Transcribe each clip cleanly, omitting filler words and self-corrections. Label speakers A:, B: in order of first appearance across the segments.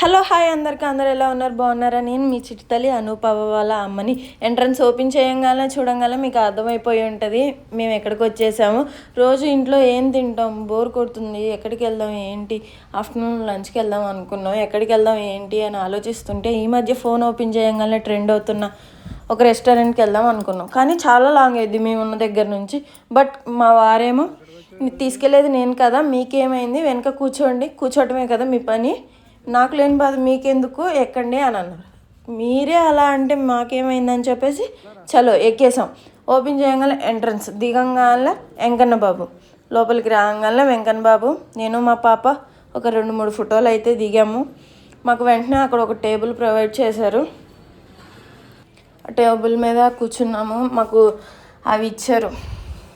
A: Hello hi అందరికీ, అందరు ఎలా ఉన్నారు? బాగున్నారా? నేను మీ చిట్టి తల్లి అనూపవ వాళ్ళ అమ్మని. ఎంట్రన్స్ ఓపెన్ చేయగానే చూడంగానే మీకు అర్థమైపోయి ఉంటుంది మేము ఎక్కడికి వచ్చేసాము. రోజు ఇంట్లో ఏం తింటాం, బోర్ కొడుతుంది, ఎక్కడికి వెళ్దాం ఏంటి, ఆఫ్టర్నూన్ లంచ్కి వెళ్దాం అనుకున్నాం, ఎక్కడికి వెళ్దాం ఏంటి అని ఆలోచిస్తుంటే ఈ మధ్య ఫోన్ ఓపెన్ చేయగానే ట్రెండ్ అవుతున్న ఒక రెస్టారెంట్కి వెళ్దాం అనుకున్నాం. కానీ చాలా లాంగ్ అయింది మేము ఉన్న దగ్గర నుంచి. బట్ మా వారేమో తీసుకెళ్ళేది నేను కదా, మీకేమైంది, వెనక కూర్చోవటమే కదా మీ పని, నాకు లేని బాధ మీకెందుకు, ఎక్కండి అని అన్నారు. మీరే అలా అంటే మాకేమైందని చెప్పేసి చలో ఎక్కేసాం. ఓపెన్ చేయగానే ఎంట్రన్స్ దిగంగానే వెంకన్న బాబు, లోపలికి రాగానే వెంకన్న బాబు, నేను మా పాప ఒక 2-3 ఫోటోలు అయితే దిగాము. మాకు వెంటనే అక్కడ ఒక టేబుల్ ప్రొవైడ్ చేశారు. ఆ టేబుల్ మీద కూర్చున్నాము. మాకు అవి ఇచ్చారు,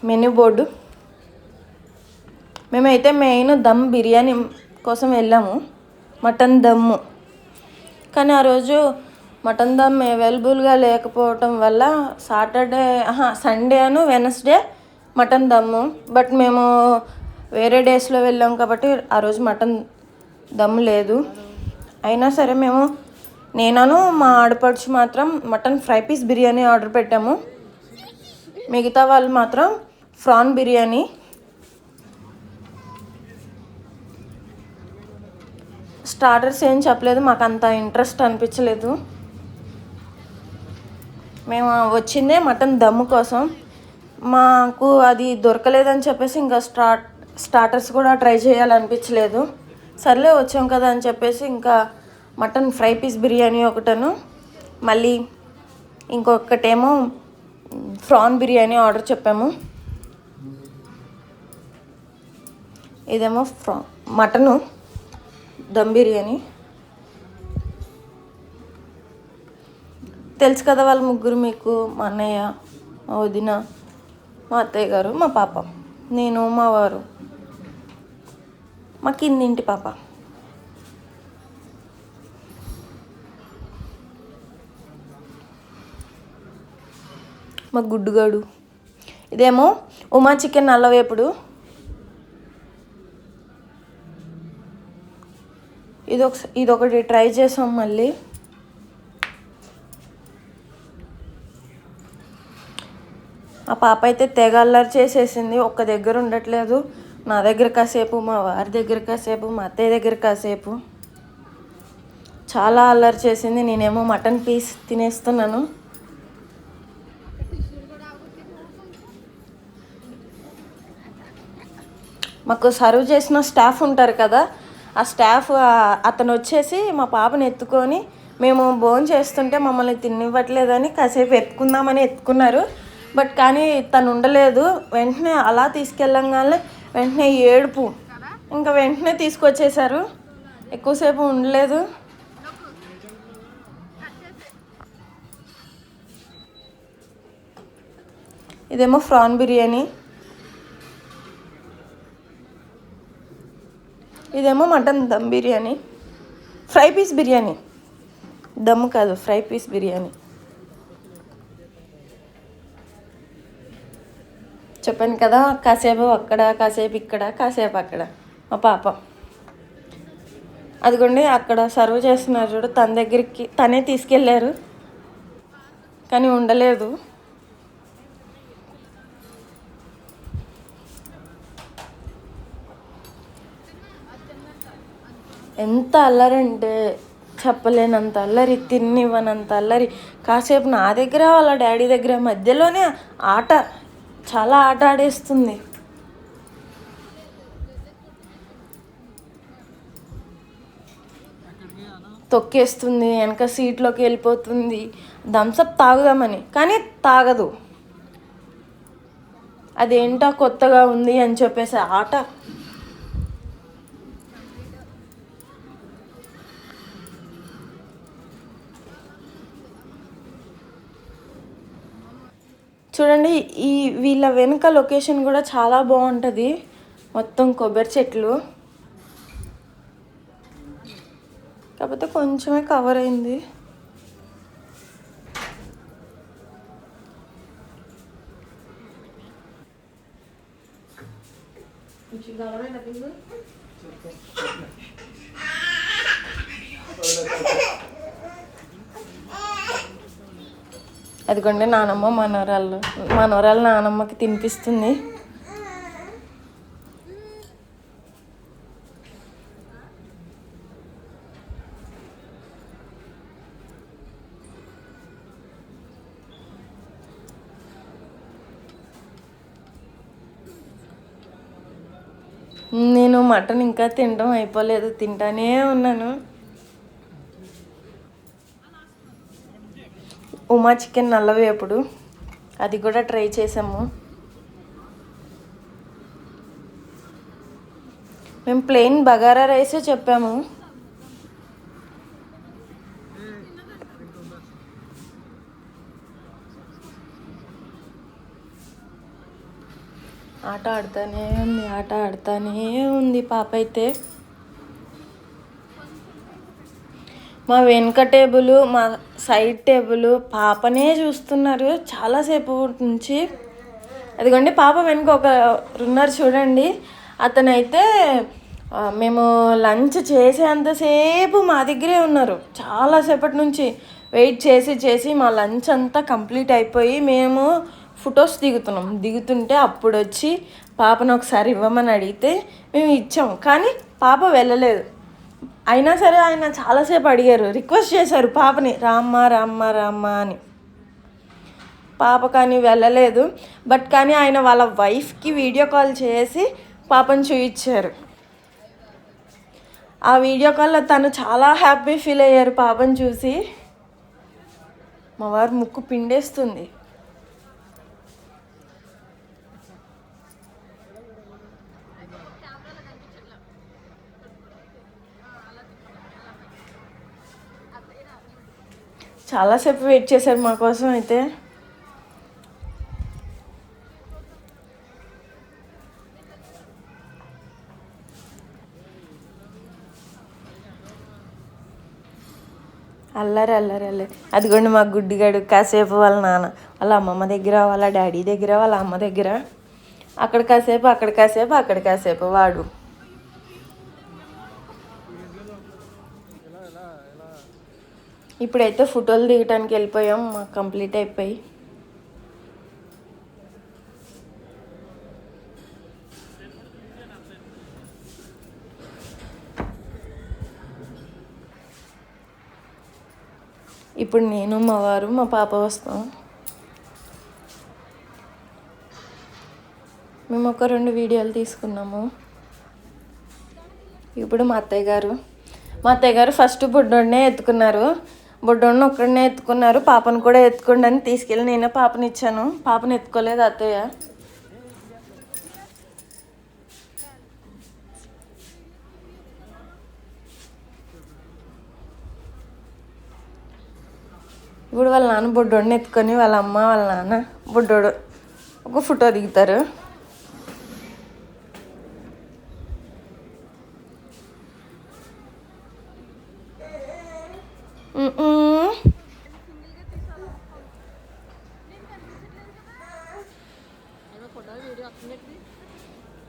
A: మెనూ బోర్డు. మేమైతే మెయిన్ దమ్ బిర్యానీ కోసం వెళ్ళాము, మటన్ దమ్ము. కానీ ఆ రోజు మటన్ దమ్ అవైలబుల్గా లేకపోవటం వల్ల సండే వెనస్డే మటన్ దమ్ము. బట్ మేము వేరే డేస్లో వెళ్ళాం కాబట్టి ఆ రోజు మటన్ దమ్ము లేదు. అయినా సరే నేను మా ఆడపడుచు మాత్రం mutton fry piece biryani order పెట్టాము. మిగతా వాళ్ళు మాత్రం ప్రాన్ బిర్యానీ. స్టార్టర్స్ ఏం చెప్పలేదు, మాకు అంత ఇంట్రెస్ట్ అనిపించలేదు. మేము వచ్చిందే మటన్ దమ్ము కోసం. మాకు అది దొరకలేదని చెప్పేసి ఇంకా స్టార్టర్స్ కూడా ట్రై చేయాలనిపించలేదు. సర్లే వచ్చాం కదా అని చెప్పేసి ఇంకా మటన్ ఫ్రై పీస్ బిర్యానీ ఒకటను, మళ్ళీ ఇంకొకటేమో ప్రాన్ బిర్యానీ ఆర్డర్ చెప్పాము. ఇదేమో మటను దమ్ బిర్యానీ. తెలుసు కదా వాళ్ళ ముగ్గురు మీకు, మా అన్నయ్య, మా వదిన, మా అత్తయ్య గారు, మా పాప, నేను, మా వారు, మా కిందింటి పాప. మా గుడ్డుగాడు. ఇదేమో ఉమా చికెన్ నల్లవేపుడు. ఇదొకటి ట్రై చేసాం. మళ్ళీ ఆ పాప అయితే తెగ అల్లరి చేసేసింది, ఒక్క దగ్గర ఉండట్లేదు. నా దగ్గర కాసేపు, మా వారి దగ్గర కాసేపు, మా అత్తయ్య దగ్గర కాసేపు, చాలా అల్లరి చేసింది. నేనేమో మటన్ పీస్ తినేస్తున్నాను. మాకు సర్వ్ చేసిన స్టాఫ్ ఉంటారు కదా, ఆ స్టాఫ్ అతను వచ్చేసి మా పాపను ఎత్తుకొని, మేము భోజనం చేస్తుంటే మమ్మల్ని తినివ్వట్లేదని కాసేపు ఎత్తుకుందామని ఎత్తుకున్నారు. బట్ కానీ తను ఉండలేదు. వెంటనే అలా తీసుకెళ్ళంగానే వెంటనే ఏడుపు, ఇంకా వెంటనే తీసుకొచ్చేసారు. ఎక్కువసేపు ఉండలేదు. ఇదేమో ప్రాన్ బిర్యానీ, ఇదేమో mutton dum biryani, fry piece biryani, dum కాదు ఫ్రై పీస్ బిర్యానీ. చెప్పాను కదా, కాసేపు అక్కడ, కాసేపు ఇక్కడ, కాసేపు అక్కడ. మా పాప అదిగోండి అక్కడ సర్వ్ చేస్తున్నారు చూడు, తన దగ్గరికి తనే తీసుకెళ్ళారు కానీ ఉండలేదు. ఎంత అల్లరంటే చెప్పలేనంత అల్లరి, తిన్నివ్వనంత అల్లరి. కాసేపు నా దగ్గర వాళ్ళ డాడీ దగ్గర మధ్యలోనే చాలా ఆట ఆడేస్తుంది. తొక్కేస్తుంది, వెనక సీట్లోకి వెళ్ళిపోతుంది థమ్సప్ తాగుదామని, కానీ తాగదు. అదేంటో కొత్తగా ఉంది అని చెప్పేసి ఆట. చూడండి, వీళ్ళ వెనుక లొకేషన్ కూడా చాలా బాగుంటుంది. మొత్తం కొబ్బరి చెట్లు, కాకపోతే కొంచెమే కవర్ అయింది. అదిగోండి నానమ్మ మనవరాలు నానమ్మకి తినిపిస్తుంది. నేను మటన్ ఇంకా తినడం అయిపోలేదు, తింటానే ఉన్నాను. ఉమా చికెన్ నల్లవేపుడు అది కూడా ట్రై చేసాము. మేము ప్లెయిన్ బగారా రైసే చెప్పాము. ఆట ఆడుతానే ఉంది పాప అయితే. మా వెనుక టేబుల్, మా సైడ్ టేబుల్ పాపనే చూస్తున్నారు చాలాసేపు నుంచి. అదిగోండి పాప వెనుక ఉన్నారు చూడండి. అతనైతే మేము లంచ్ చేసేంతసేపు మా దగ్గరే ఉన్నారు. చాలాసేపటి నుంచి వెయిట్ చేసి మా లంచ్ అంతా కంప్లీట్ అయిపోయి మేము ఫొటోస్ దిగుతుంటే అప్పుడు వచ్చి పాపను ఒకసారి ఇవ్వమని అడిగితే మేము ఇచ్చాము. కానీ పాప వెళ్ళలేదు. అయినా సరే ఆయన చాలాసేపు అడిగారు, రిక్వెస్ట్ చేశారు పాపని, రామ్మ అని. పాప కానీ వెళ్ళలేదు. కానీ ఆయన వాళ్ళ వైఫ్కి వీడియో కాల్ చేసి పాపను చూపించారు. ఆ వీడియో కాల్లో తను చాలా హ్యాపీ ఫీల్ అయ్యారు పాపను చూసి. మా వారు ముక్కు పిండేస్తుంది. చాలాసేపు వెయిట్ చేశారు మా కోసం అయితే. అల్లరి. అదిగోండి మా గుడ్డిగాడు కాసేపు వాళ్ళ నాన్న, వాళ్ళ అమ్మమ్మ దగ్గర, వాళ్ళ డాడీ దగ్గర, వాళ్ళ అమ్మ దగ్గర, అక్కడ కాసేపు వాడు. ఇప్పుడైతే ఫోటోలు దిగటానికి వెళ్ళిపోయాం, మాకు కంప్లీట్ అయిపోయి. ఇప్పుడు నేను, మా వారు, మా పాప వస్తాం. మేము ఒక 2 వీడియోలు తీసుకున్నాము. ఇప్పుడు మా అత్తయ్య గారు ఫస్ట్ బుడ్డోడినే ఎత్తుకున్నారు. బుడ్డోడిని ఒక్కడనే ఎత్తుకున్నారు. పాపను కూడా ఎత్తుకోండి అని తీసుకెళ్ళి నేనే పాపని ఇచ్చాను. పాపను ఎత్తుకోలేదు అత్తయ్య. ఇప్పుడు వాళ్ళ నాన్న బుడ్డోడిని ఎత్తుకొని వాళ్ళ అమ్మ వాళ్ళ నాన్న బుడ్డోడు ఒక ఫోటో దిగుతారు.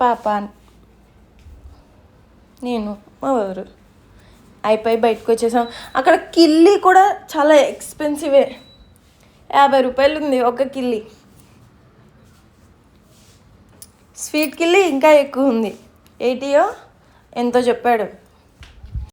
A: పాప, నేను, మా వారు అయిపోయి బయటకు వచ్చేసాం. అక్కడ కిల్లీ కూడా చాలా ఎక్స్పెన్సివే, 50 రూపాయలు ఉంది ఒక కిల్లీ. స్వీట్ కిల్లీ ఇంకా ఎక్కువ ఉంది, 80 ఎంతో చెప్పాడు.